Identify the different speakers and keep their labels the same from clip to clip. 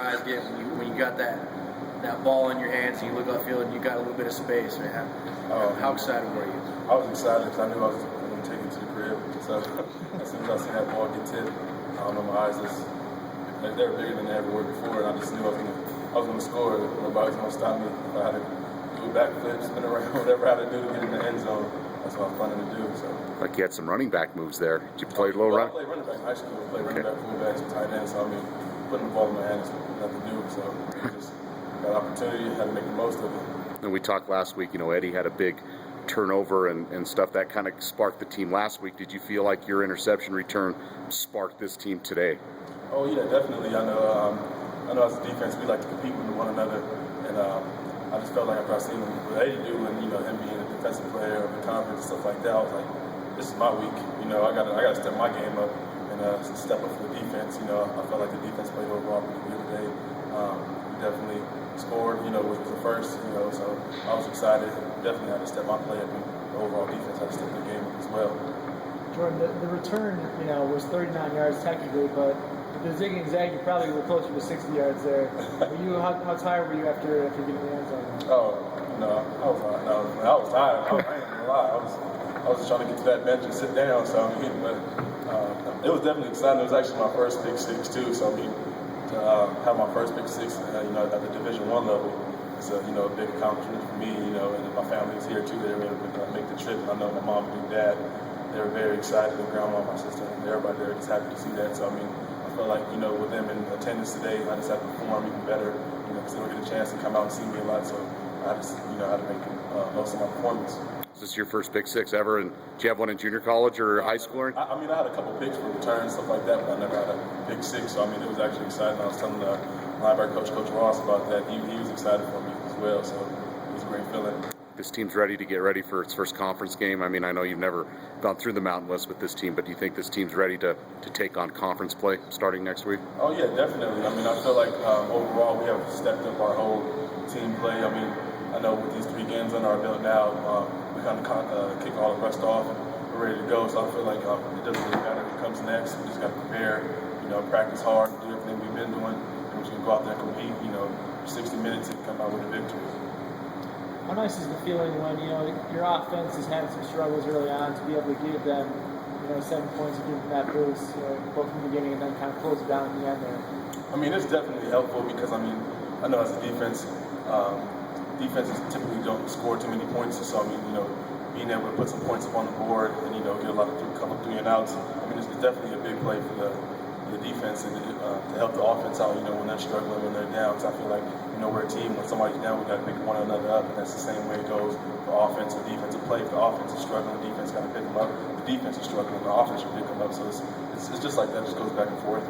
Speaker 1: your eyes get when you got that ball in your hands and you look upfield and you got a little bit of space, man? How excited were you?
Speaker 2: I was excited because I knew I was going to take it to the crib. So as soon as I seen that ball get tipped, I don't know, my eyes they were bigger than they ever were before, and I just knew I was going to score. Nobody was going to stop me. If I had to do a backflip, spin around, whatever I had to do to get in the end zone, that's what I was planning to do. So.
Speaker 3: Like you had some running back moves there. Did you play a little run?
Speaker 2: I played running back in high school. I played running back, fullback, some tight end. So I mean, putting the ball in my hand is nothing new. So just got an opportunity, had to make the most of it.
Speaker 3: And we talked last week. Eddie had a big turnover and stuff that kind of sparked the team last week. Did you feel like your interception return sparked this team today?
Speaker 2: Oh yeah, definitely. I know as a defense we like to compete with one another, and I just felt like after I seen what Eddie do, and him being a defensive player of the conference and stuff like that, I was like, this is my week. I got to step my game up and step up for the defense. I felt like the defense played overall pretty good today. We definitely scored, which was the first. So I was excited. Definitely had to step my play up, and the overall defense had to step their game up as well.
Speaker 4: Jordan, the return, was 39 yards technically, but the zig and zag, you probably were closer to 60 yards there. How tired were you after getting the end zone?
Speaker 2: Oh, no, I was tired. I ain't gonna lie. I was just trying to get to that bench and sit down. So but it was definitely exciting. It was actually my first pick six too. So to have my first pick six, at the Division I level, it's a big accomplishment for me. And my family is here too. They were able to make the trip. And I know my mom and dad, they were very excited. And grandma, my sister, and everybody there just happy to see that. So I feel like, with them in attendance today, I just have to perform even better, because they don't get a chance to come out and see me a lot, so I just, had to make the most of my performance.
Speaker 3: Is this your first pick six ever, and do you have one in junior college or high school?
Speaker 2: I had a couple picks for returns, stuff like that, but I never had a pick six, so it was actually exciting. I was telling the linebacker Coach Ross about that. He was excited for me as well, so it was a great feeling.
Speaker 3: This team's ready to get ready for its first conference game. I know you've never gone through the Mountain West with this team, but do you think this team's ready to take on conference play starting next week?
Speaker 2: Oh, yeah, definitely. I feel like overall we have stepped up our whole team play. I know with these 3 games under our belt now, we kind of kick all the rest off and we're ready to go. So I feel like it doesn't really matter what comes next. We just got to prepare, practice hard, do everything we've been doing, and we're just going to go out there and compete, 60 minutes and come out with a victory.
Speaker 4: How nice is the feeling when, your offense is having some struggles early on to be able to give them, 7 points and give them that boost, both from the beginning and then kind of close it down at the end there?
Speaker 2: It's definitely helpful because, I know as a defense, defenses typically don't score too many points. So, being able to put some points up on the board and, get a lot of couple 3 and outs, it's definitely a big play for the defense and to help the offense out, when they're struggling, when they're down. Because I feel like, we're a team. When somebody's down, we got to pick one another up, and that's the same way it goes for offense and defensive play. If the offense is struggling, the defense got to pick them up. If the defense is struggling, the offense should pick them up. So it's just like that. It just goes back and forth.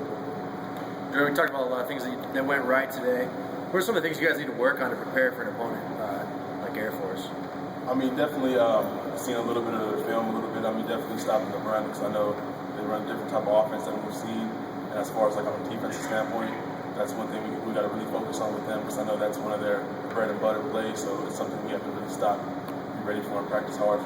Speaker 1: Jordan, we talked about a lot of things that went right today. What are some of the things you guys need to work on to prepare for an opponent like Air Force?
Speaker 2: Definitely seeing a little bit of the film, a little bit. Definitely stopping the run because I know they run a different type of offense than we've seen. And as far as on a defensive standpoint, that's one thing we got to really focus on with them because I know that's one of their bread and butter plays. So it's something we have to really stop, be ready for, and practice hard.